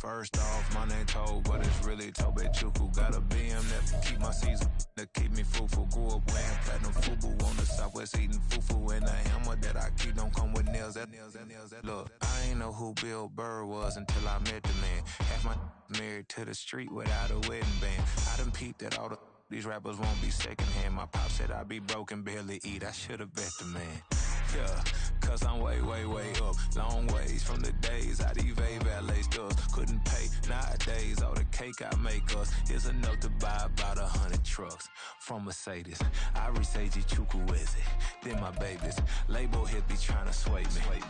First off, my name Toad, but it's really Tobe Chuku. Got a BM that keep my season, that keep me fruitful. Grew up wearing platinum FUBU on the southwest eating fufu. And the hammer that I keep don't come with nails. Look, I ain't know who Bill Burr was until I met the man. Half my married to the street without a wedding band. I done peeped that all these rappers won't be secondhand. My pop said I'd be broken, barely eat. I should've bet the man. Yeah, cause I'm way up. Long ways from the days I evade valet stores. Couldn't pay nowadays. All the cake I make us is enough to buy about 100 trucks from Mercedes. I research Chukwueze, then my babies. Label hit be trying to sway me.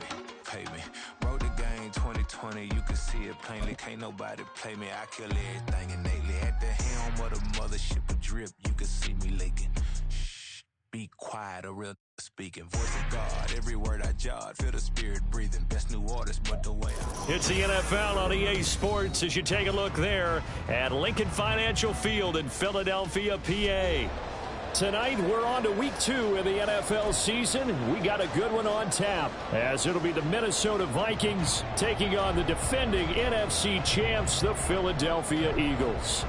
Pay me. Wrote the game 2020, you can see it plainly. Can't nobody play me. I kill everything innately. At the helm of the mothership of drip, you can see me leaking. Shh, be quiet, a real speaking. Voice of God, every word I jot. Feel the spirit breathing. Best new artist, but the way It's the NFL on EA Sports as you take a look there at Lincoln Financial Field in Philadelphia, PA. Tonight, we're on to week 2 of the NFL season. We got a good one on tap, as it'll be the Minnesota Vikings taking on the defending NFC champs, the Philadelphia Eagles.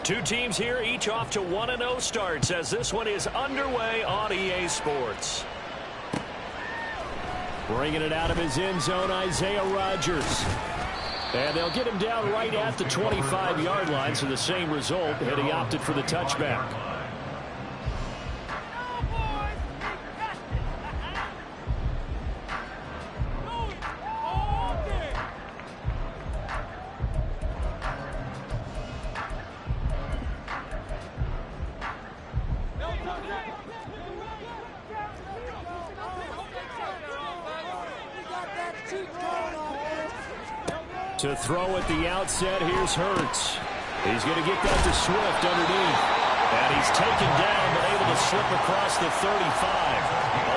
Two teams here, each off to 1-0 starts as this one is underway on EA Sports. Bringing it out of his end zone, Isaiah Rodgers. And they'll get him down right at the 25-yard line, so the same result, and he opted for the touchback. To throw at the outset, here's Hurts. He's going to get that to Swift underneath. And he's taken down, but able to slip across the 35.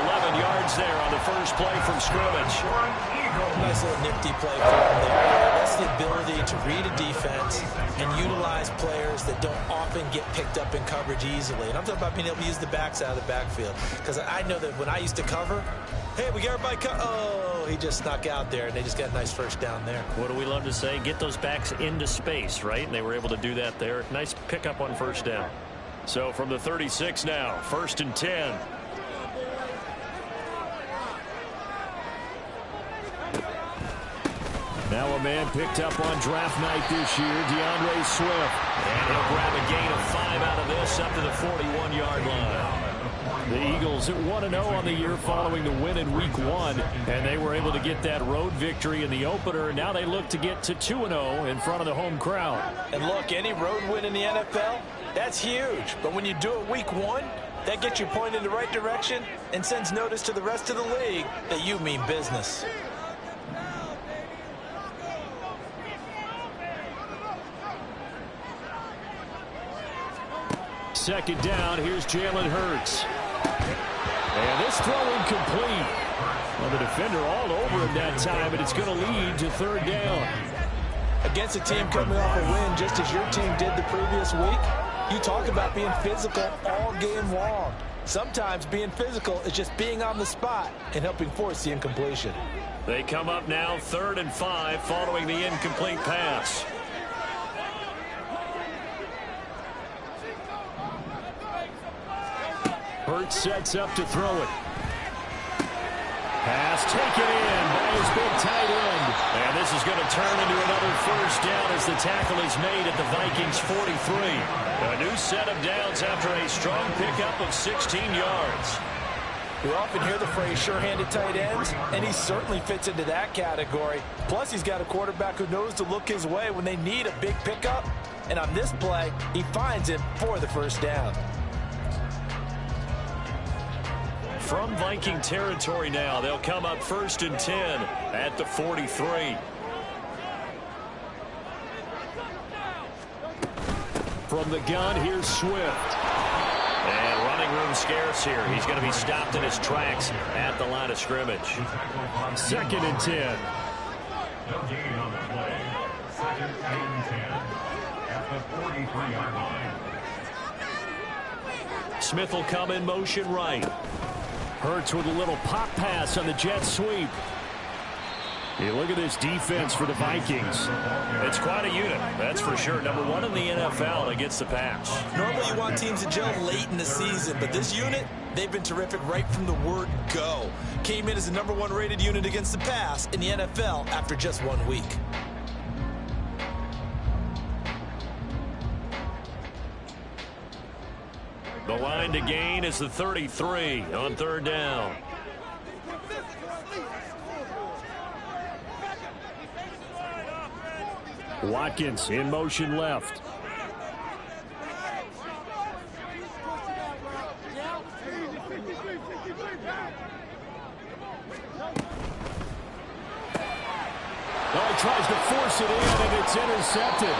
11 yards there on the first play from scrimmage. Nice little nifty play for him there. That's the ability to read a defense and utilize players that don't often get picked up in coverage easily. And I'm talking about being able to use the backs out of the backfield. Because I know that when I used to cover, hey, we got everybody oh, he just snuck out there, and they just got a nice first down there. What do we love to say? Get those backs into space, right? And they were able to do that there. Nice pickup on first down. So from the 36 now, 1st and 10. Now a man picked up on draft night this year, DeAndre Swift. And he'll grab a gain of 5 out of this up to the 41-yard line. The Eagles at 1-0 on the year following the win in Week 1, and they were able to get that road victory in the opener. Now they look to get to 2-0 in front of the home crowd. And look, any road win in the NFL, that's huge. But when you do it Week 1, that gets you pointed in the right direction and sends notice to the rest of the league that you mean business. Second down, here's Jalen Hurts. And this throw incomplete. Well, the defender all over him that time, and it's going to lead to 3rd down. Against a team coming off a win just as your team did the previous week, you talk about being physical all game long. Sometimes being physical is just being on the spot and helping force the incompletion. They come up now 3rd and 5 following the incomplete pass. Hurts sets up to throw it. Pass taken in by his big tight end. And this is going to turn into another first down as the tackle is made at the Vikings 43. A new set of downs after a strong pickup of 16 yards. We often hear the phrase sure-handed tight ends, and he certainly fits into that category. Plus, he's got a quarterback who knows to look his way when they need a big pickup. And on this play, he finds it for the first down. From Viking territory now, they'll come up 1st and 10 at the 43. From the gun, here's Swift. And running room scarce here. He's going to be stopped in his tracks at the line of scrimmage. 2nd and 10. No gain on the play. 2nd and 10 at the 43-yard line. Smith will come in motion right. Hurts with a little pop pass on the jet sweep. You look at this defense for the Vikings. It's quite a unit, that's for sure. Number 1 in the NFL against the pass. Normally you want teams to gel late in the season, but this unit, they've been terrific right from the word go. Came in as the number 1 rated unit against the pass in the NFL after just 1 week. The line to gain is the 33 on 3rd down. Watkins in motion left. Well, he tries to force it in, and it's intercepted.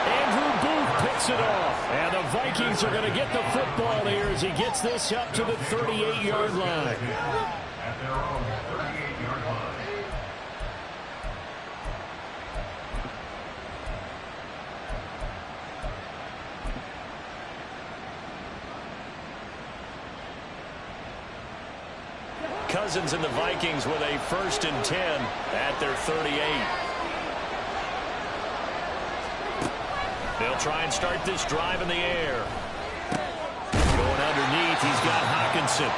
Andrew Booth picks it off. And the Vikings are going to get the football here as he gets this up to the 38-yard line. At their own 38-yard line. Cousins and the Vikings with a 1st and 10 at their 38. They'll try and start this drive in the air. Going underneath, he's got Hockenson.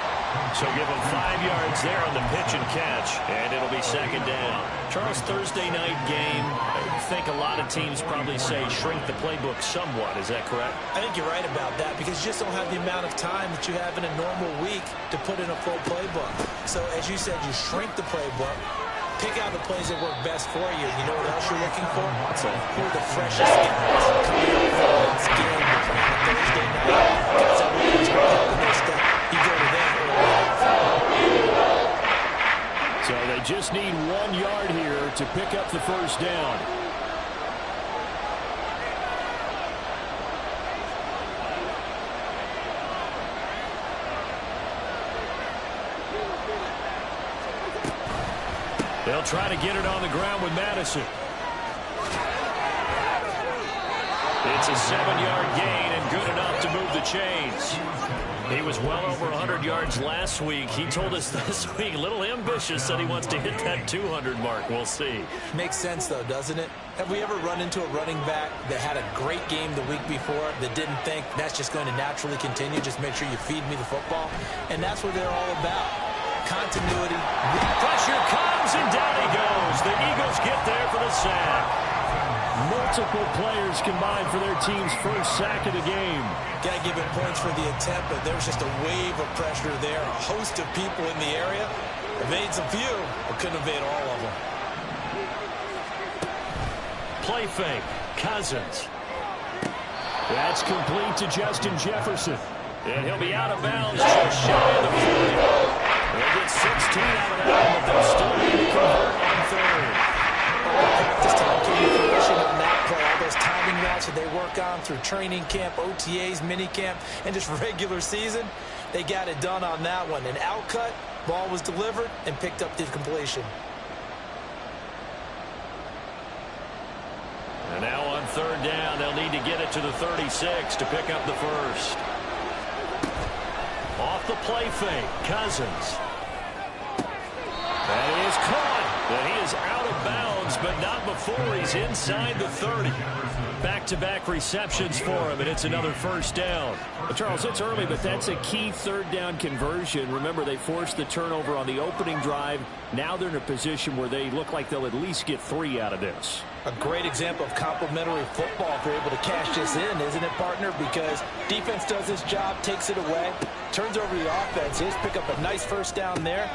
So give him 5 yards there on the pitch and catch, and it'll be 2nd down. Charles, Thursday night game, I think a lot of teams probably say shrink the playbook somewhat. Is that correct? I think you're right about that because you just don't have the amount of time that you have in a normal week to put in a full playbook. So as you said, you shrink the playbook, pick out the plays that work best for you. You know what else you're looking for? Who are the freshest guys coming up for this game on Thursday night? Guys that really need help in their step. You go to them early. So they just need 1 yard here to pick up the 1st down. They'll try to get it on the ground with Madison. It's a 7-yard gain and good enough to move the chains. He was well over 100 yards last week. He told us this week, a little ambitious, that he wants to hit that 200 mark. We'll see. Makes sense, though, doesn't it? Have we ever run into a running back that had a great game the week before that didn't think that's just going to naturally continue? Just make sure you feed me the football. And that's what they're all about. Continuity. Pressure comes, and down he goes. The Eagles get there for the sack. Multiple players combined for their team's 1st sack of the game. Got to give him points for the attempt, but there's just a wave of pressure there. A host of people in the area. Evades a few, but couldn't evade all of them. Play fake. Cousins. That's complete to Justin Jefferson. And he'll be out of bounds just shy of the 40. They'll get 16 out of that, but they'll still need to convert on 3rd. Practice time came to fruition on that play. All those timing routes that they work on through training camp, OTAs, minicamp, and just regular season, they got it done on that one. An outcut, ball was delivered, and picked up the completion. And now on 3rd down, they'll need to get it to the 36 to pick up the 1st. Off the play fake, Cousins. And he is caught. And he is out of bounds, but not before he's inside the 30. Back-to-back receptions for him, and it's another 1st down. Charles, it's early, but that's a key 3rd down conversion. Remember, they forced the turnover on the opening drive. Now they're in a position where they look like they'll at least get 3 out of this. A great example of complementary football if you're able to cash this in, isn't it, partner? Because defense does this job, takes it away, turns over the offenses, pick up a nice 1st down there.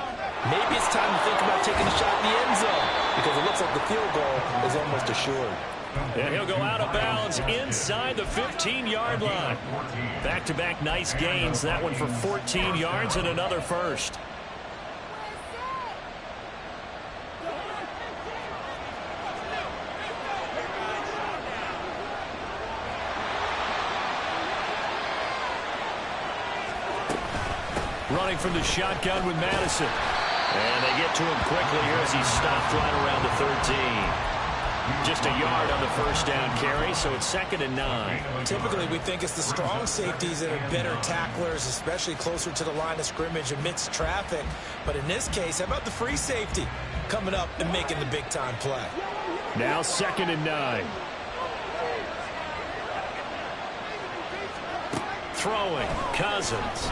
Maybe it's time to think about taking a shot in the end zone because it looks like the field goal is almost assured. And he'll go out of bounds inside the 15-yard line. Back-to-back nice gains. That one for 14 yards and another 1st. running from the shotgun with Madison. And they get to him quickly here as he's stopped right around the 13. Just a yard on the first down carry, so it's 2nd and 9. Typically, we think it's the strong safeties that are better tacklers, especially closer to the line of scrimmage amidst traffic. But in this case, how about the free safety coming up and making the big-time play? Now 2nd and 9. Throwing, Cousins.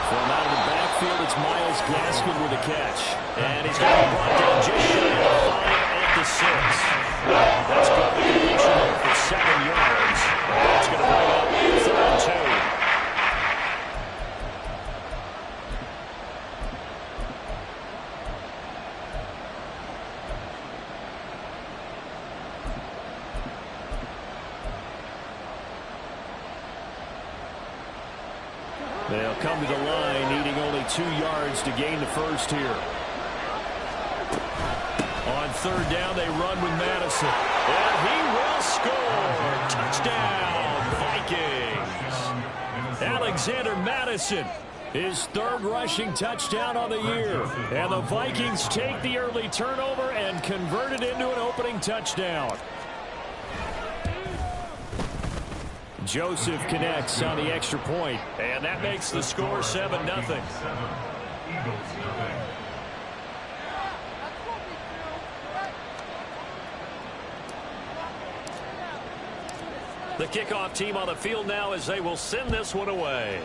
From out of the backfield, it's Myles Gaskin with a catch. And he's got it brought down just shy of 5 at the 6. That's good. The completion for 7 yards. That's going to bring up 3rd and 2. They'll come to the line, needing only 2 yards to gain the first here. On 3rd down, they run with Madison. And he will score. Touchdown, Vikings. Alexander Madison, his 3rd rushing touchdown on the year. And the Vikings take the early turnover and convert it into an opening touchdown. Joseph connects on the extra point, and that makes the score 7-0. The kickoff team on the field now as they will send this one away.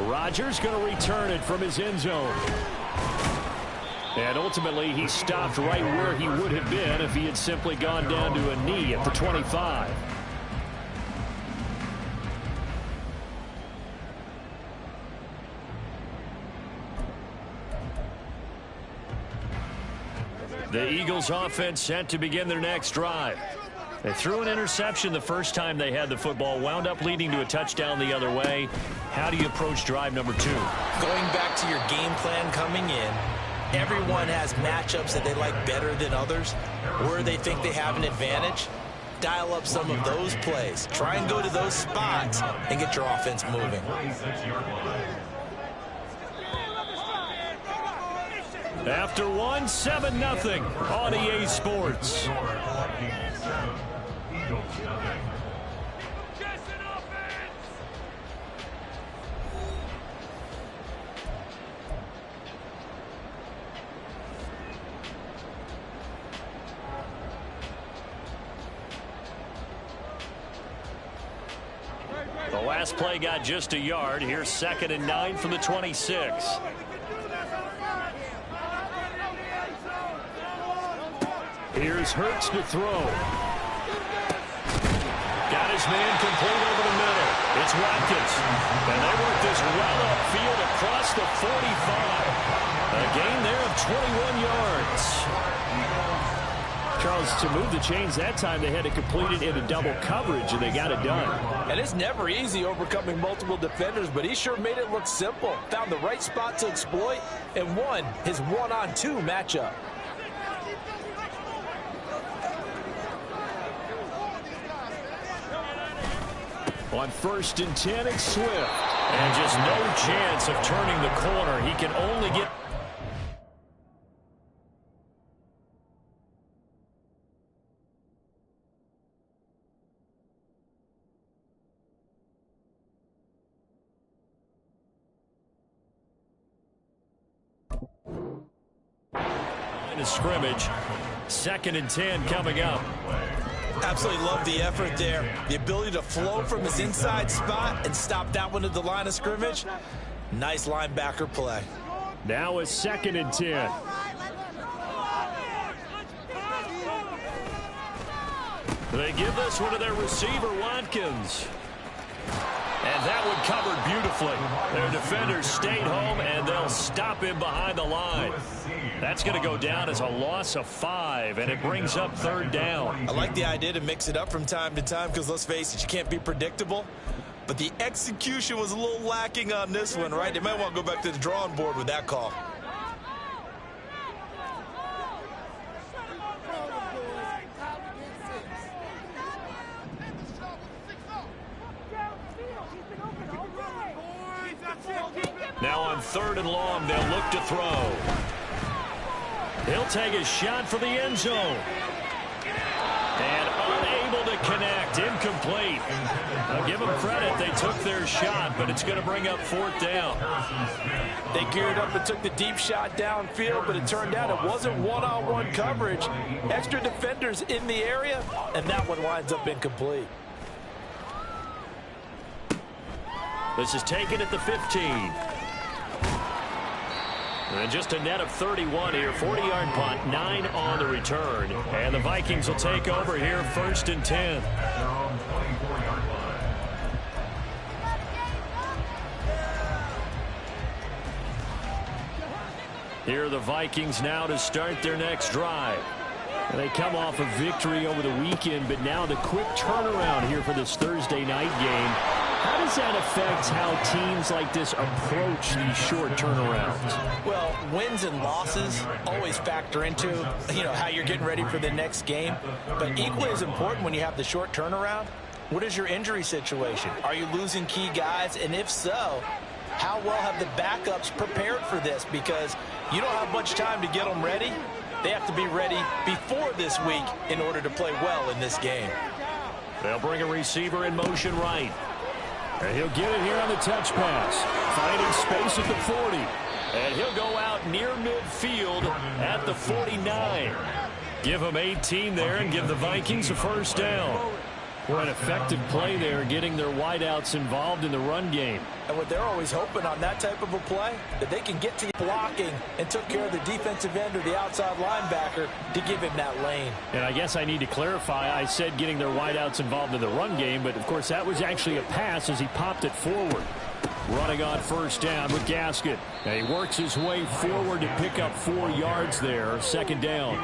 Rodgers going to return it from his end zone. And ultimately, he stopped right where he would have been if he had simply gone down to a knee at the 25. The Eagles offense set to begin their next drive. They threw an interception the first time they had the football, wound up leading to a touchdown the other way. How do you approach drive number 2? Going back to your game plan coming in, everyone has matchups that they like better than others, where they think they have an advantage. Dial up some of those plays. Try and go to those spots and get your offense moving. After 1, 7-0 on EA Sports. The last play got just a yard. Here's 2nd and 9 from the 26. Here's Hurts to throw. Got his man complete over the middle. It's Watkins. And they work this well upfield across the 45. A gain there of 21 yards. Charles, to move the chains that time, they had to complete it into double coverage, and they got it done. And it's never easy overcoming multiple defenders, but he sure made it look simple. Found the right spot to exploit and won his 1-on-2 matchup. On 1st and 10, it's Swift. And just no chance of turning the corner. He can only get... in a scrimmage. 2nd and 10 coming up. Absolutely love the effort there. The ability to flow from his inside spot and stop that one at the line of scrimmage. Nice linebacker play. Now it's 2nd and 10. They give this one to their receiver, Watkins. And that one covered beautifully. Their defenders stayed home, and they'll stop him behind the line. That's going to go down as a loss of 5, and it brings up 3rd down. I like the idea to mix it up from time to time because, let's face it, you can't be predictable. But the execution was a little lacking on this one, right? They might want to go back to the drawing board with that call. 3rd and long. They'll look to throw. He'll take a shot for the end zone. And unable to connect. Incomplete. I'll give them credit. They took their shot, but it's going to bring up 4th down. They geared up and took the deep shot downfield, but it turned out it wasn't one-on-one coverage. Extra defenders in the area, and that one winds up incomplete. This is taken at the 15. And just a net of 31 here. 40-yard punt, 9 on the return. And the Vikings will take over here, 1st and 10. Here are the Vikings now to start their next drive. They come off a victory over the weekend, but now the quick turnaround here for this Thursday night game. How does that affect how teams like this approach these short turnarounds? Well, wins and losses always factor into, how you're getting ready for the next game. But equally as important when you have the short turnaround, what is your injury situation? Are you losing key guys? And if so, how well have the backups prepared for this? Because you don't have much time to get them ready. They have to be ready before this week in order to play well in this game. They'll bring a receiver in motion right. And he'll get it here on the touch pass. Finding space at the 40. And he'll go out near midfield at the 49. Give him 18 there and give the Vikings a 1st down. For an effective play there, getting their wideouts involved in the run game. And what they're always hoping on that type of a play, that they can get to the blocking and took care of the defensive end or the outside linebacker to give him that lane. And I guess I need to clarify, I said getting their wideouts involved in the run game, but of course that was actually a pass as he popped it forward. Running on 1st down with Gaskin. And he works his way forward to pick up 4 yards there, 2nd down.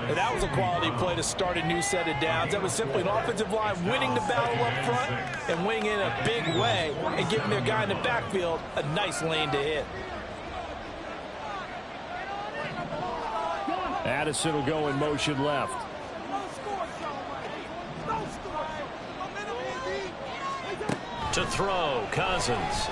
And that was a quality play to start a new set of downs. That was simply an offensive line winning the battle up front and winning in a big way and giving their guy in the backfield a nice lane to hit. Addison will go in motion left. To throw, Cousins.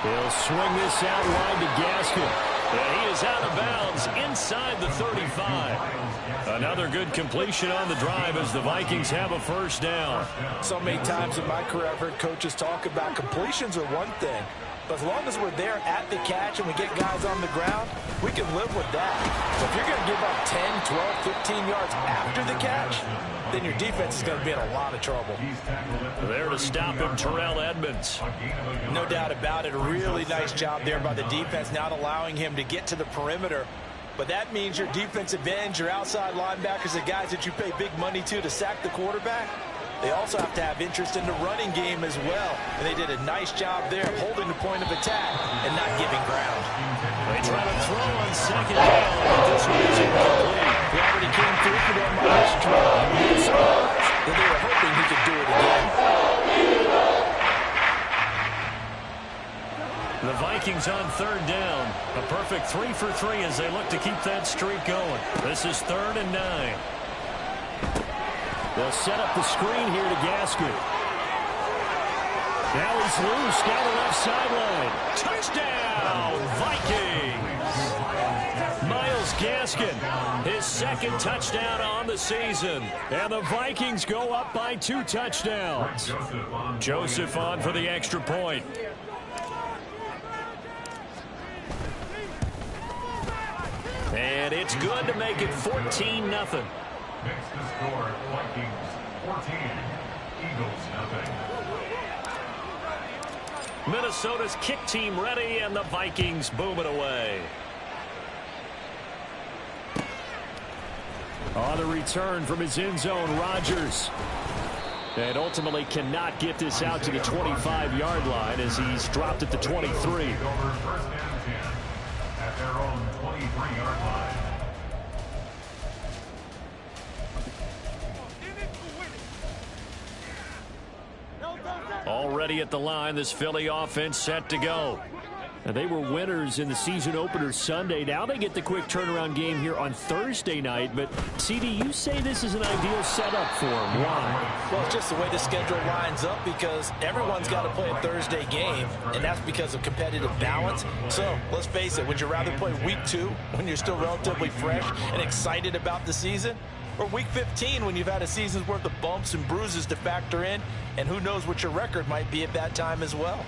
He'll swing this out wide to Gaskin. And he is out of bounds inside the 35. Another good completion on the drive as the Vikings have a 1st down. So many times in my career I've heard coaches talk about completions are one thing. But as long as we're there at the catch and we get guys on the ground, we can live with that. So if you're going to give up 10, 12, 15 yards after the catch, then your defense is going to be in a lot of trouble. There to stop him, Terrell Edmunds. No doubt about it. A really nice job there by the defense, not allowing him to get to the perimeter. But that means your defensive ends, your outside linebackers, the guys that you pay big money to sack the quarterback, they also have to have interest in the running game as well. And they did a nice job there holding the point of attack and not giving ground. They try to throw on 2nd down, but this one is incomplete. He already came through for them on this drive. That they were hoping he could do it again. The Vikings on 3rd down. A perfect 3 for 3 as they look to keep that streak going. This is 3rd and 9. They'll set up the screen here to Gaskin. Now he's loose down the left sideline. Touchdown, Vikings! Myles Gaskin, his 2nd touchdown on the season. And the Vikings go up by 2 touchdowns. Joseph on for the extra point. And it's good to make it 14-0. Next to score, Vikings 14, Eagles 0. Minnesota's kick team ready, and the Vikings boom it away. On the return from his end zone, Rodgers. And ultimately cannot get this out to the 25-yard line as he's dropped at the 23. Over 1st and 10 at their own 23-yard line. Already at the line, this Philly offense set to go. They were winners in the season opener Sunday. Now they get the quick turnaround game here on Thursday night. But, CD, you say this is an ideal setup for them. Why? Well, it's just the way the schedule lines up because everyone's got to play a Thursday game, and that's because of competitive balance. So, let's face it, would you rather play week 2 when you're still relatively fresh and excited about the season? Or week 15 when you've had a season's worth of bumps and bruises to factor in, and who knows what your record might be at that time as well?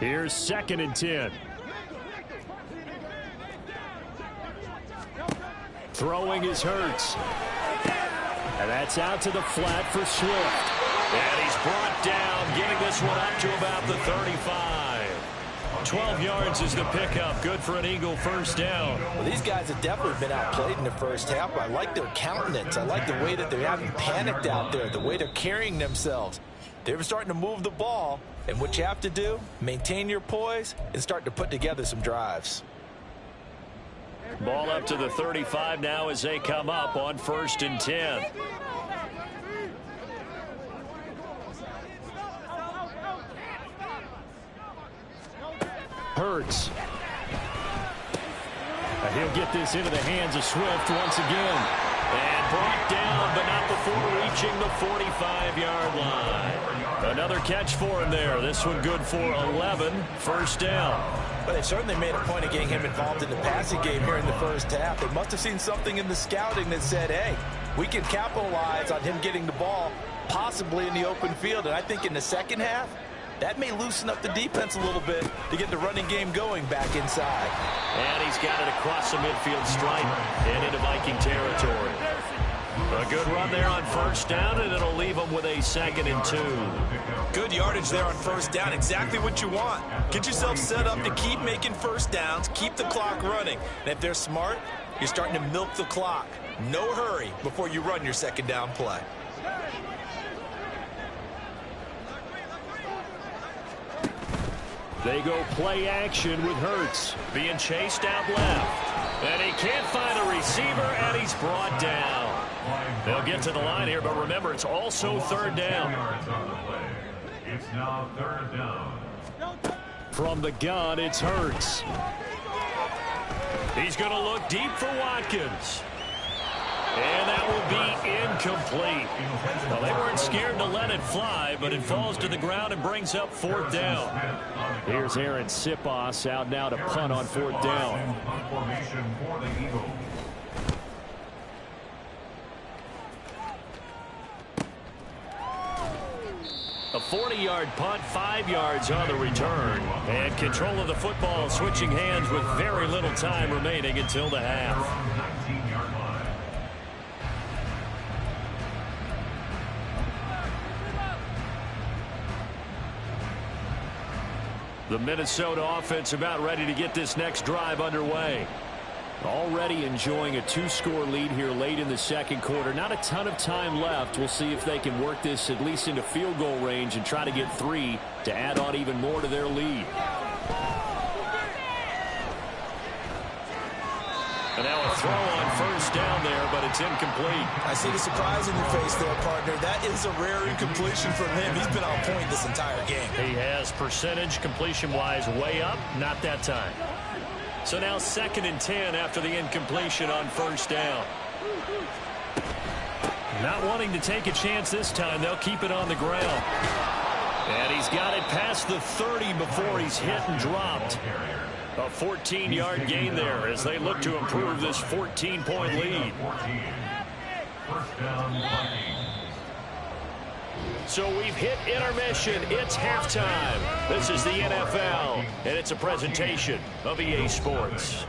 Here's 2nd and 10. Throwing is Hurts. And that's out to the flat for Swift. And he's brought down, getting this one up to about the 35. 12 yards is the pickup. Good for an Eagle first down. Well, these guys have definitely been outplayed in the first half, but I like their countenance. I like the way that they haven't panicked out there, the way they're carrying themselves. They're starting to move the ball, and what you have to do, maintain your poise and start to put together some drives. Ball up to the 35 now as they come up on 1st and 10. Hurts. He'll get this into the hands of Swift once again. And brought down, but not before reaching the 45-yard line. Another catch for him there. This one good for 11. First down. But they certainly made a point of getting him involved in the passing game here in the first half. They must have seen something in the scouting that said, hey, we can capitalize on him getting the ball possibly in the open field. And I think in the second half, that may loosen up the defense a little bit to get the running game going back inside. And he's got it across the midfield stripe and into Viking territory. A good run there on first down, and it'll leave them with a 2nd and 2. Good yardage there on first down. Exactly what you want. Get yourself set up to keep making first downs, keep the clock running. And if they're smart, you're starting to milk the clock. No hurry before you run your second down play. They go play action with Hurts. Being chased out left. And he can't find a receiver, and he's brought down. They'll get to the line here, but remember, it's also 3rd down. It's now 3rd down. From the gun, it's Hurts. He's going to look deep for Watkins. And that will be incomplete. Well, they weren't scared to let it fly, but it falls to the ground and brings up 4th down. Here's Aaron Siposs out now to punt on 4th down. Formation for the Eagles. A 40-yard punt, 5 yards on the return. And control of the football switching hands with very little time remaining until the half. 19-yard line. The Minnesota offense about ready to get this next drive underway. Already enjoying a 2-score lead here late in the second quarter. Not a ton of time left. We'll see if they can work this at least into field goal range and try to get 3 to add on even more to their lead. And now a throw on first down there, but it's incomplete. I see the surprise in your face there, partner. That is a rare incompletion from him. He's been on point this entire game. He has percentage completion-wise way up, not that time. So now 2nd and 10 after the incompletion on first down. Not wanting to take a chance this time. They'll keep it on the ground. And he's got it past the 30 before he's hit and dropped. A 14-yard gain there as they look to improve this 14-point lead. First down, Vikings. So we've hit intermission. It's halftime. This is the NFL, and it's a presentation of EA Sports.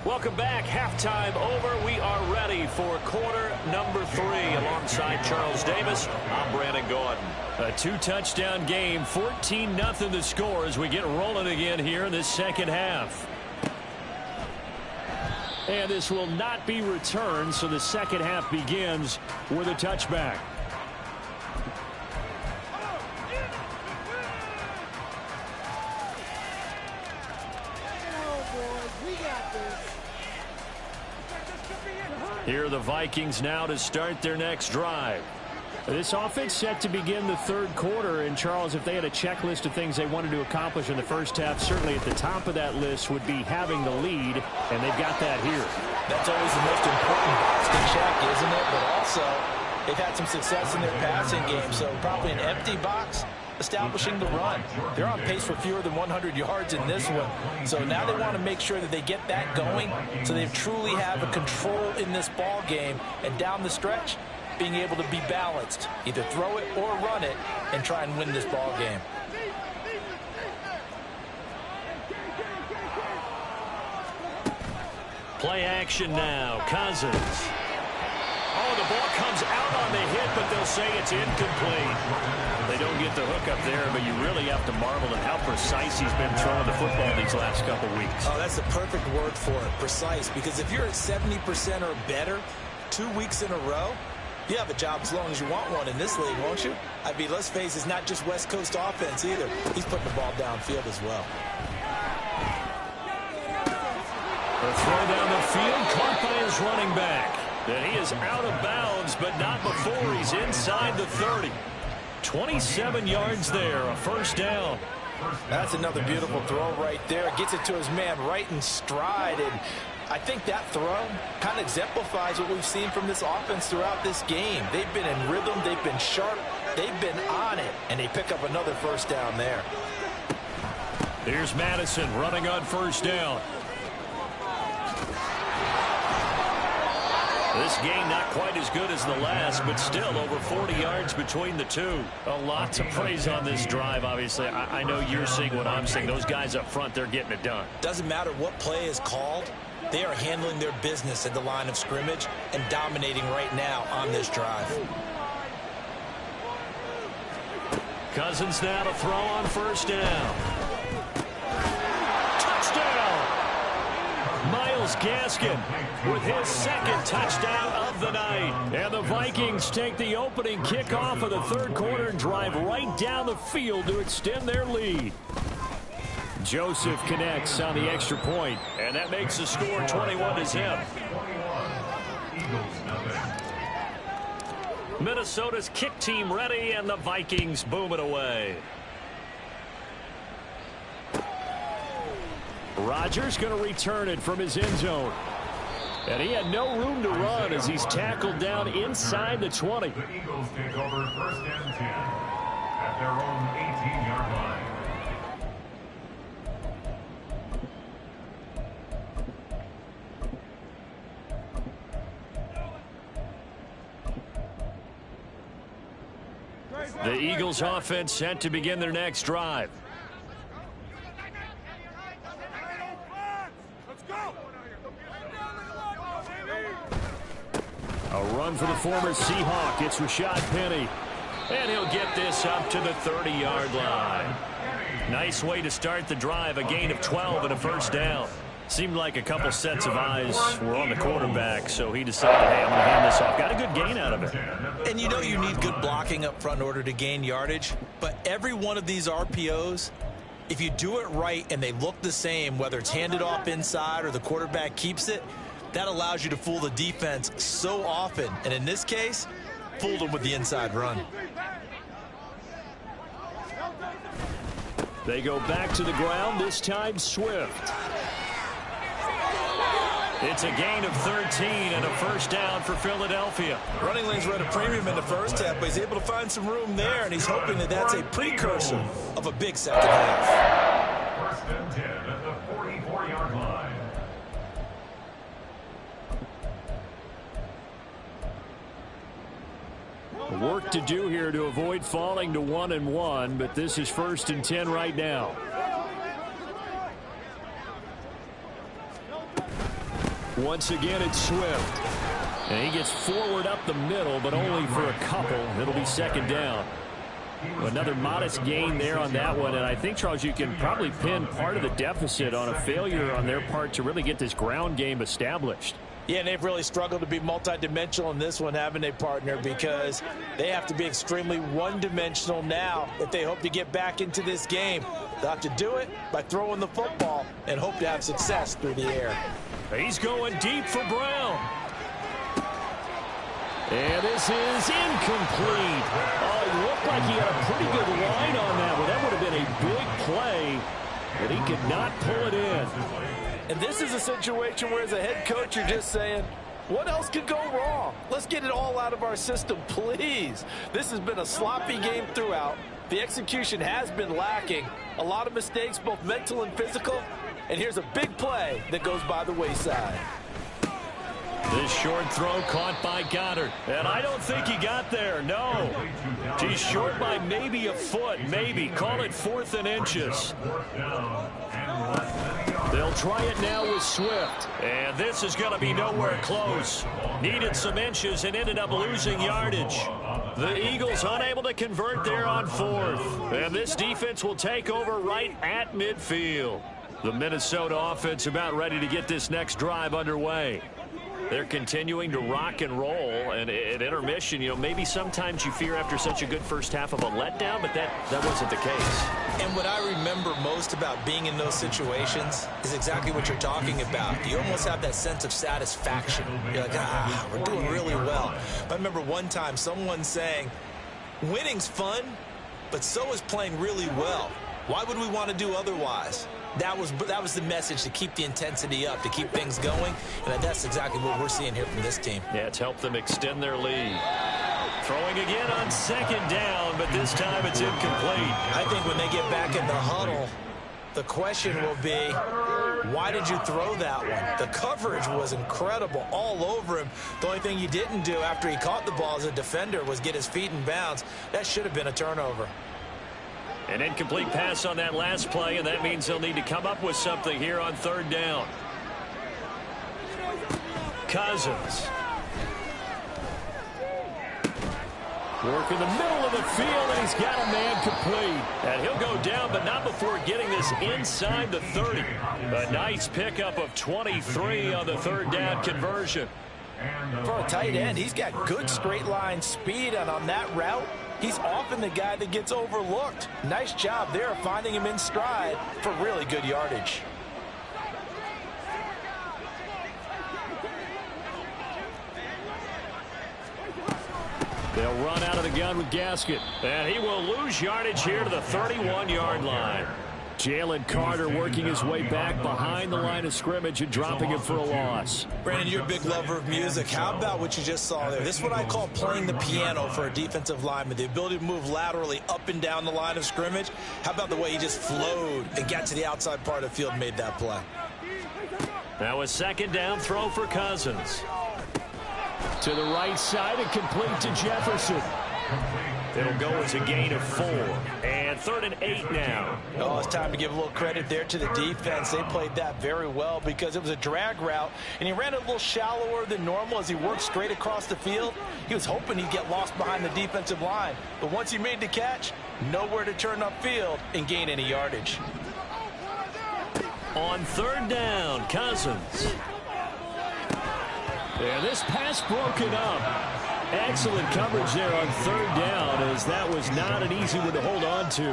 Welcome back. Halftime over. We are ready for quarter number 3. Alongside Charles Davis, I'm Brandon Gordon. A 2-touchdown game, 14-0 the score as we get rolling again here in this second half. And this will not be returned, so the second half begins with a touchback. Here are the Vikings now to start their next drive. This offense set to begin the third quarter. And, Charles, if they had a checklist of things they wanted to accomplish in the first half, certainly at the top of that list would be having the lead, and they've got that here. That's always the most important box to check, isn't it? But also, they've had some success in their passing game, so probably an empty box establishing the run. They're on pace for fewer than 100 yards in this one. So now they want to make sure that they get that going so they truly have a control in this ball game, and down the stretch, being able to be balanced, either throw it or run it, and try and win this ball game. Play action now. Cousins. Oh, the ball comes out on the hit, but they'll say it's incomplete. They don't get the hook up there, but you really have to marvel at how precise he's been throwing the football these last couple weeks. Oh, that's the perfect word for it, precise, because if you're at 70% or better 2 weeks in a row, you have a job as long as you want one in this league, won't you? I mean, let's face it, it's not just West Coast offense either. He's putting the ball downfield as well. The throw down the field, caught by his running back. And he is out of bounds, but not before he's inside the 30. 27 yards there, a first down. That's another beautiful throw right there. Gets it to his man right in stride, and I think that throw kind of exemplifies what we've seen from this offense throughout this game. They've been in rhythm, they've been sharp, they've been on it, and they pick up another first down there. Here's Madison running on first down. This game not quite as good as the last, but still over 40 yards between the two. A lot to praise on this drive, obviously. I know you're seeing what I'm seeing. Those guys up front, they're getting it done. Doesn't matter what play is called. They are handling their business at the line of scrimmage and dominating right now on this drive. Cousins now to throw on first down. Touchdown! Myles Gaskin with his second touchdown of the night. And the Vikings take the opening kickoff of the third quarter and drive right down the field to extend their lead. Joseph connects on the extra point, and that makes the score 21-0. Minnesota's kick team ready, and the Vikings boom it away. Rodgers going to return it from his end zone. And he had no room to run as he's tackled down inside the 20. The Eagles take over first and 10 at their own 18-yard line. The Eagles offense set to begin their next drive. A run for the former Seahawk. It's Rashad Penny. And he'll get this up to the 30-yard line. Nice way to start the drive. A gain of 12 and a first down. Seemed like a couple sets of eyes were on the quarterback, so he decided, hey, I'm going to hand this off. Got a good gain out of it. And you know you need good blocking up front in order to gain yardage, but every one of these RPOs, if you do it right and they look the same, whether it's handed off inside or the quarterback keeps it, that allows you to fool the defense so often. And in this case, fooled them with the inside run. They go back to the ground, this time Swift. It's a gain of 13 and a first down for Philadelphia. Running lanes were at a premium in the first half, but he's able to find some room there, and he's hoping that that's a precursor of a big second half. First and 10 at the 44-yard line. Work to do here to avoid falling to 1-1, but this is first and 10 right now. Once again, it's Swift. And he gets forward up the middle, but only for a couple. It'll be second down. Another modest gain there on that one, and I think, Charles, you can probably pin part of the deficit on a failure on their part to really get this ground game established. Yeah, and they've really struggled to be multidimensional in this one, haven't they, partner? Because they have to be extremely one-dimensional now if they hope to get back into this game. They'll have to do it by throwing the football and hope to have success through the air. He's going deep for Brown. And this is incomplete. Oh, it looked like he had a pretty good line on that one. That would have been a big play, but he could not pull it in. And this is a situation where, as a head coach, you're just saying, what else could go wrong? Let's get it all out of our system, please. This has been a sloppy game throughout. The execution has been lacking. A lot of mistakes, both mental and physical. And here's a big play that goes by the wayside. This short throw caught by Goddard. And I don't think he got there, no. He's short by maybe a foot, maybe. Call it 4th and inches. They'll try it now with Swift. And this is going to be nowhere close. Needed some inches and ended up losing yardage. The Eagles unable to convert there on 4th. And this defense will take over right at midfield. The Minnesota offense about ready to get this next drive underway. They're continuing to rock and roll, and at intermission, you know, maybe sometimes you fear after such a good first half of a letdown, but that wasn't the case. And what I remember most about being in those situations is exactly what you're talking about. You almost have that sense of satisfaction. You're like, we're doing really well. I remember one time someone saying, winning's fun, but so is playing really well. Why would we want to do otherwise? That was the message, to keep the intensity up, to keep things going, and that's exactly what we're seeing here from this team. Yeah, it's helped them extend their lead. Throwing again on 2nd down, but this time it's incomplete. I think when they get back in the huddle, the question will be, why did you throw that one? The coverage was incredible all over him. The only thing he didn't do after he caught the ball as a defender was get his feet in bounds. That should have been a turnover. An incomplete pass on that last play, and that means they'll need to come up with something here on 3rd down. Cousins. Working the middle of the field, and he's got a man complete. And he'll go down, but not before getting this inside the 30. A nice pickup of 23 on the 3rd down conversion. For a tight end, he's got good straight line speed, and on that route, he's often the guy that gets overlooked. Nice job there finding him in stride for really good yardage. They'll run out of the gun with Gasket, and he will lose yardage here to the 31-yard line. Jalen Carter working his way back behind the line of scrimmage and dropping him for a loss. Brandon, you're a big lover of music. How about what you just saw there? This is what I call playing the piano for a defensive lineman. The ability to move laterally up and down the line of scrimmage. How about the way he just flowed and got to the outside part of the field and made that play? Now a 2nd down throw for Cousins. To the right side and complete to Jefferson. It'll go as a gain of 4. And 3rd and 8 now. Oh, it's time to give a little credit there to the defense. They played that very well because it was a drag route, and he ran it a little shallower than normal as he worked straight across the field. He was hoping he'd get lost behind the defensive line. But once he made the catch, nowhere to turn upfield and gain any yardage. On 3rd down, Cousins. And this pass broken up. Excellent coverage there on 3rd down, as that was not an easy one to hold on to.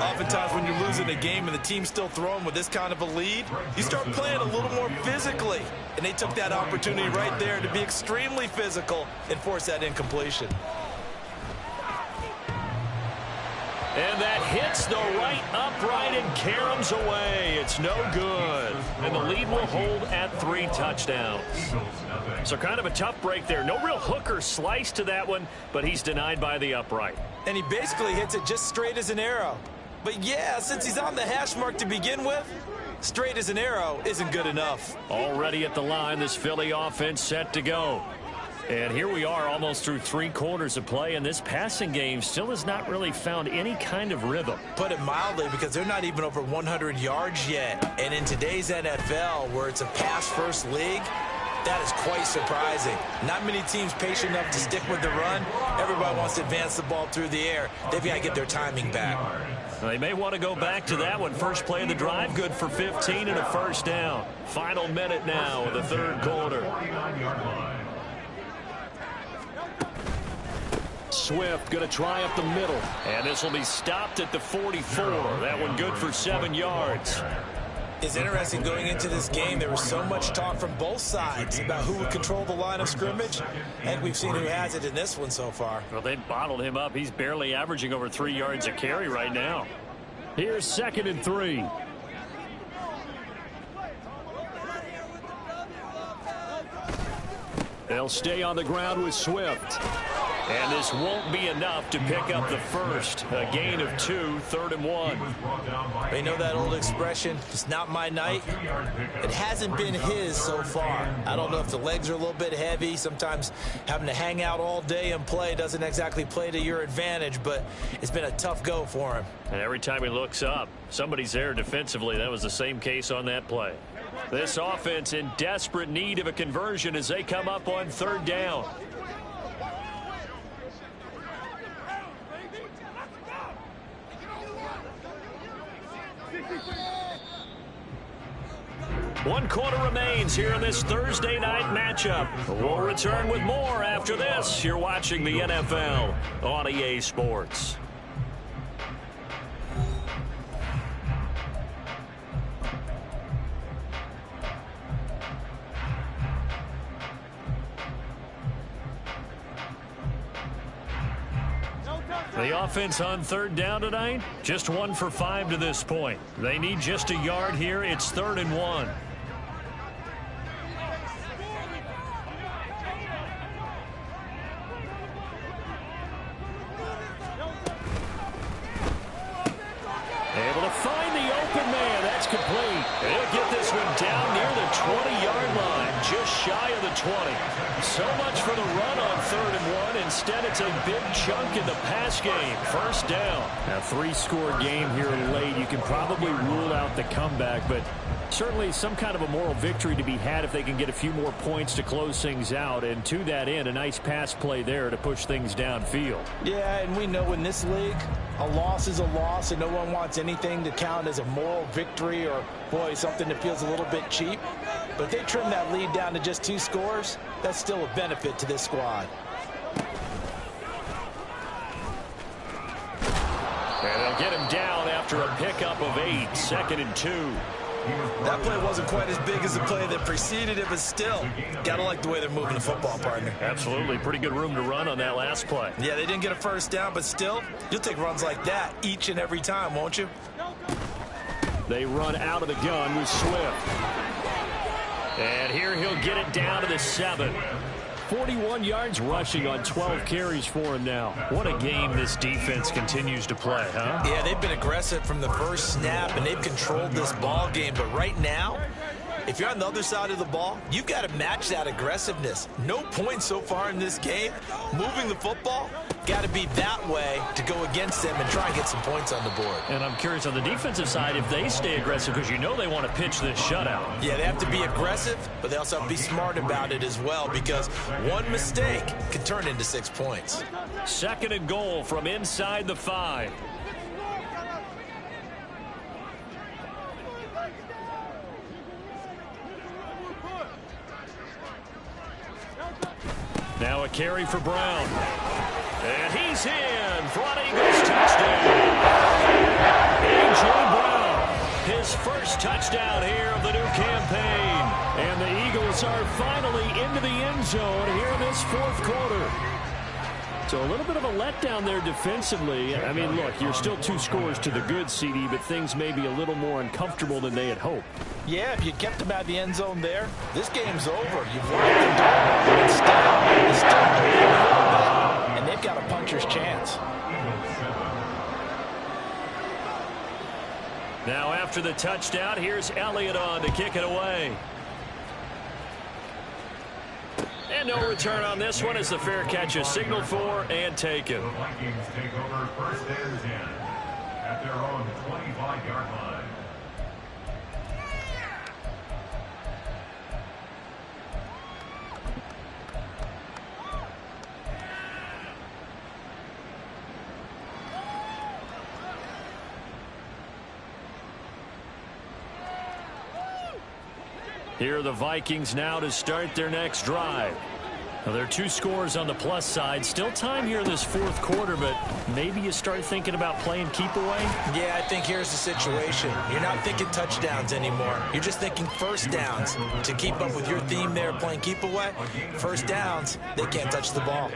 Oftentimes when you're losing a game and the team's still throwing with this kind of a lead, you start playing a little more physically. And they took that opportunity right there to be extremely physical and force that incompletion. And that hits the right upright and caroms away. It's no good. And the lead will hold at 3 touchdowns. So kind of a tough break there. No real hook or slice to that one, but he's denied by the upright. And he basically hits it just straight as an arrow. But yeah, since he's on the hash mark to begin with, straight as an arrow isn't good enough. Already at the line, this Philly offense set to go. And here we are almost through 3 quarters of play, and this passing game still has not really found any kind of rhythm. Put it mildly, because they're not even over 100 yards yet. And in today's NFL, where it's a pass-first league, That is quite surprising. Not many teams patient enough to stick with the run. Everybody wants to advance the ball through the air. They've got to get their timing back. They may want to go back to that one. First play of the drive, good for 15 and a first down. Final minute now of the third quarter. Swift going to try up the middle. And this will be stopped at the 44. That one good for 7 yards. It's interesting going into this game. There was so much talk from both sides about who would control the line of scrimmage. I think we've seen who has it in this one so far. Well, they bottled him up. He's barely averaging over 3 yards a carry right now. Here's 2nd and 3. They'll stay on the ground with Swift. And this won't be enough to pick up the first. A gain of 2, 3rd and 1. They know that old expression, it's not my night. It hasn't been his so far. I don't know if the legs are a little bit heavy. Sometimes having to hang out all day and play doesn't exactly play to your advantage, but it's been a tough go for him. And every time he looks up, somebody's there defensively. That was the same case on that play. This offense in desperate need of a conversion as they come up on 3rd down. One quarter remains here in this Thursday night matchup. We'll return with more after this. You're watching the NFL on EA Sports. The offense on 3rd down tonight, just 1 for 5 to this point. They need just a yard here. It's 3rd and 1. Able to find the open man. That's complete. They'll get this one down near the 20-yard line, just shy of the 20. So much for the run on 3rd and 1. Instead, it's a big chunk in the pass game. First down. A 3-score game here late. You can probably rule out the comeback, but certainly some kind of a moral victory to be had if they can get a few more points to close things out. And to that end, a nice pass play there to push things downfield. Yeah, and we know in this league, a loss is a loss, and no one wants anything to count as a moral victory or, boy, something that feels a little bit cheap. But if they trim that lead down to just 2 scores, that's still a benefit to this squad. And they'll get him down after a pickup of 8, 2nd and 2. That play wasn't quite as big as the play that preceded it, but still, got to like the way they're moving the football, partner. Absolutely. Pretty good room to run on that last play. Yeah, they didn't get a first down, but still, you'll take runs like that each and every time, won't you? They run out of the gun with Swift. And here he'll get it down to the 7. 41 yards rushing on 12 carries for him now. What a game this defense continues to play, huh? Yeah, they've been aggressive from the first snap, and they've controlled this ball game. But right now, if you're on the other side of the ball, you've got to match that aggressiveness. No points so far in this game. Moving the football, got to be that way to go against them and try and get some points on the board. And I'm curious on the defensive side if they stay aggressive, because you know they want to pitch this shutout. Yeah, they have to be aggressive, but they also have to be smart about it as well, because one mistake can turn into 6 points. 2nd and goal from inside the 5. Now a carry for Brown. And he's in for an Eagles touchdown. A.J. Brown, his first touchdown here of the new campaign. And the Eagles are finally into the end zone here in this 4th quarter. So a little bit of a letdown there defensively. I mean, look, you're still 2 scores to the good, CD, but things may be a little more uncomfortable than they had hoped. Yeah, if you kept them out of the end zone there, this game's over. You've locked them down. Instead, it's still bleeding a little bit, and they've got a puncher's chance. Now after the touchdown, here's Elliott on to kick it away. And no return on this one as the fair catch is signaled for and taken. The Vikings take over 1st and 10 at their own 25-yard line. Here are the Vikings now to start their next drive. Now, there are 2 scores on the plus side. Still time here in this fourth quarter, but maybe you start thinking about playing keep away? Yeah, I think here's the situation. You're not thinking touchdowns anymore. You're just thinking first downs. To keep up with your theme there, playing keep away, first downs, they can't touch the ball.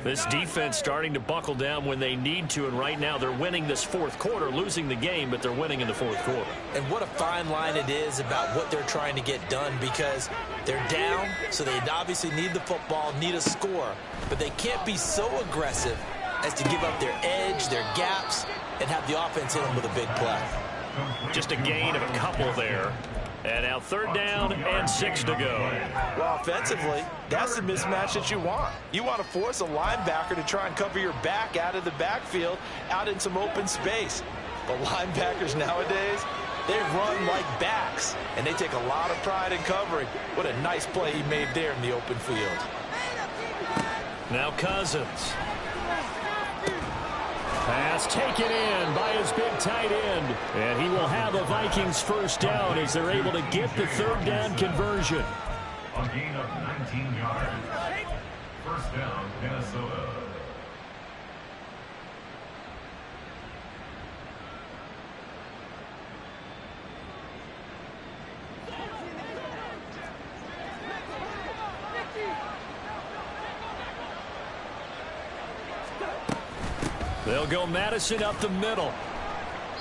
This defense starting to buckle down when they need to, and right now they're winning this fourth quarter, losing the game, but they're winning in the fourth quarter. And what a fine line it is about what they're trying to get done, because they're down, so they obviously need the football, need a score, but they can't be so aggressive as to give up their edge, their gaps, and have the offense hit them with a big play. Just a gain of a couple there. And now 3rd down and 6 to go. Well, offensively, that's the mismatch that you want. You want to force a linebacker to try and cover your back out of the backfield, out in some open space. But linebackers nowadays, they run like backs, and they take a lot of pride in covering. What a nice play he made there in the open field. Now Cousins. Pass taken in by his big tight end. And he will have a Vikings first down as they're able to get the 3rd down conversion. A gain of 19 yards. First down, Minnesota. They'll go Madison up the middle.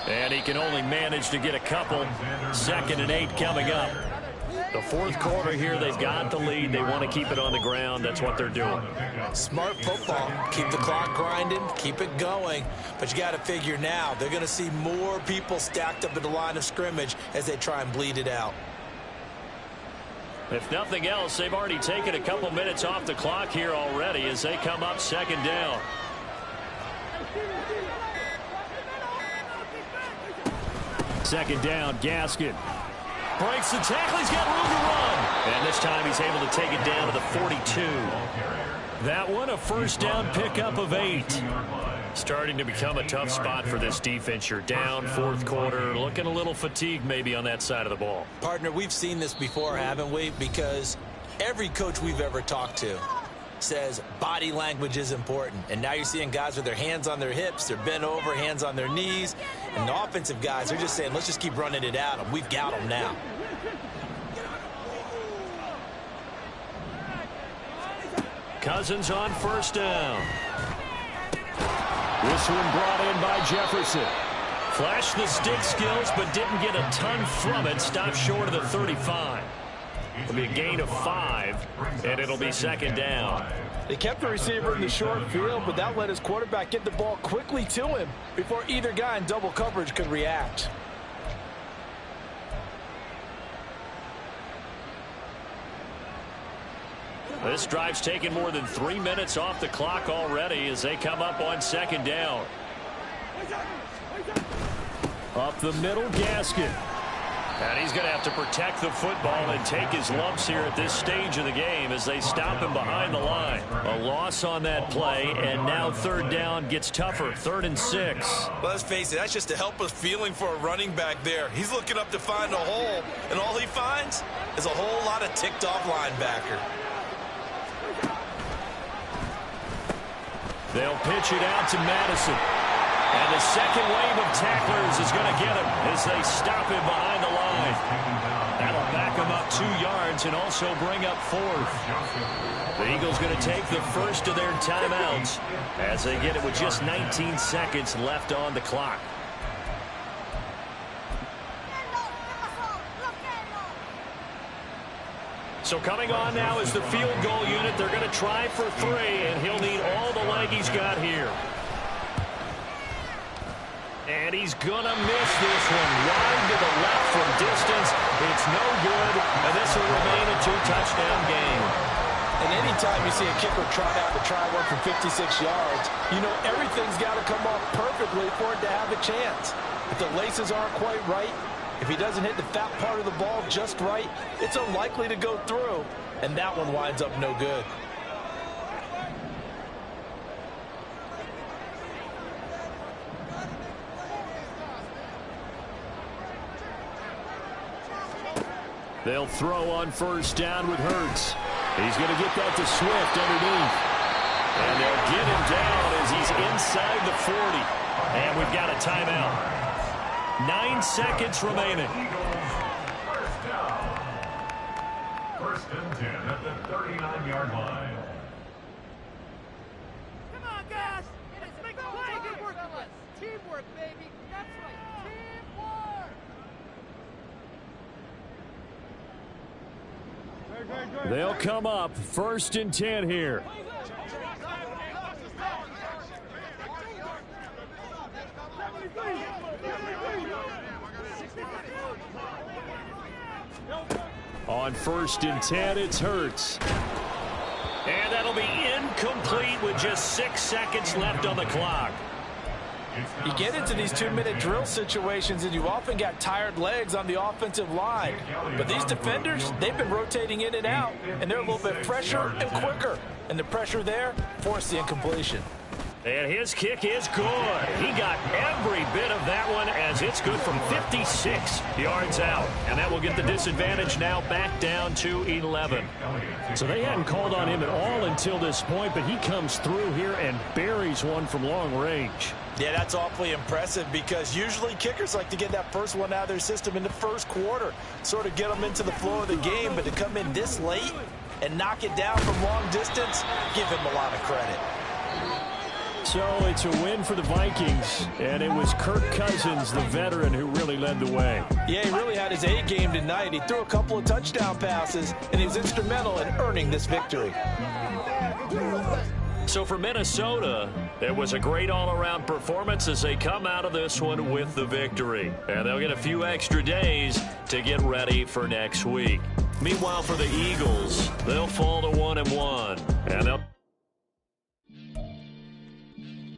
And he can only manage to get a couple. 2nd and 8 coming up. The fourth quarter here, they've got the lead. They want to keep it on the ground. That's what they're doing. Smart football. Keep the clock grinding. Keep it going. But you got to figure now, they're going to see more people stacked up at the line of scrimmage as they try and bleed it out. If nothing else, they've already taken a couple minutes off the clock here already as they come up 2nd down. 2nd down, Gaskin. Breaks the tackle, he's got room to run. And this time he's able to take it down to the 42. That one, a first down pickup of 8. Starting to become a tough spot for this defense. You're down, fourth quarter, looking a little fatigued maybe on that side of the ball. Partner, we've seen this before, haven't we? Because every coach we've ever talked to says body language is important. And now you're seeing guys with their hands on their hips, they're bent over, hands on their knees. And the offensive guys, they're just saying, let's just keep running it at them. We've got them now. Cousins on first down. This one brought in by Jefferson. Flashed the stick skills, but didn't get a ton from it. Stopped short of the 35. It'll be a gain of 5, and it'll be 2nd down. They kept the receiver in the short field, but that let his quarterback get the ball quickly to him before either guy in double coverage could react. This drive's taken more than 3 minutes off the clock already as they come up on 2nd down. Up the middle, Gaskin. And he's going to have to protect the football and take his lumps here at this stage of the game as they stop him behind the line. A loss on that play, and now 3rd down gets tougher. 3rd and 6. Let's face it, that's just a helpless feeling for a running back there. He's looking up to find a hole, and all he finds is a whole lot of ticked-off linebacker. They'll pitch it out to Madison. And the second wave of tacklers is going to get him as they stop him behind the line. That'll back him up 2 yards and also bring up 4th. The Eagles going to take the first of their timeouts as they get it with just 19 seconds left on the clock. So coming on now is the field goal unit. They're going to try for 3, and he'll need all the leg he's got here. And he's going to miss this one. Wide to the left from distance. It's no good, and this will remain a 2-touchdown game. And anytime you see a kicker trot out to try one from 56 yards, you know everything's got to come off perfectly for it to have a chance. If the laces aren't quite right, if he doesn't hit the fat part of the ball just right, it's unlikely to go through, and that one winds up no good. They'll throw on first down with Hurts. He's going to get that to Swift underneath. And they'll get him down as he's inside the 40. And we've got a timeout. 9 seconds remaining. First down. First and 10 at the 39-yard line. Come on, guys. Let's make a play. Teamwork, fellas. Teamwork, baby. That's right. Teamwork. They'll come up first and 10 here. On first and 10, it's Hurts. And that'll be incomplete with just 6 seconds left on the clock. You get into these 2-minute drill situations and you often got tired legs on the offensive line. But these defenders, they've been rotating in and out, and they're a little bit fresher and quicker. And the pressure there forced the incompletion. And his kick is good. He got every bit of that one as it's good from 56 yards out. And that will get the disadvantage now back down to 11. So they hadn't called on him at all until this point, but he comes through here and buries one from long range. Yeah, that's awfully impressive because usually kickers like to get that first one out of their system in the first quarter, sort of get them into the flow of the game, but to come in this late and knock it down from long distance, give him a lot of credit. So it's a win for the Vikings, and it was Kirk Cousins, the veteran, who really led the way. Yeah, he really had his A game tonight. He threw a couple of touchdown passes, and he was instrumental in earning this victory. So for Minnesota, it was a great all-around performance as they come out of this one with the victory. And they'll get a few extra days to get ready for next week. Meanwhile, for the Eagles, they'll fall to 1-1, and they'll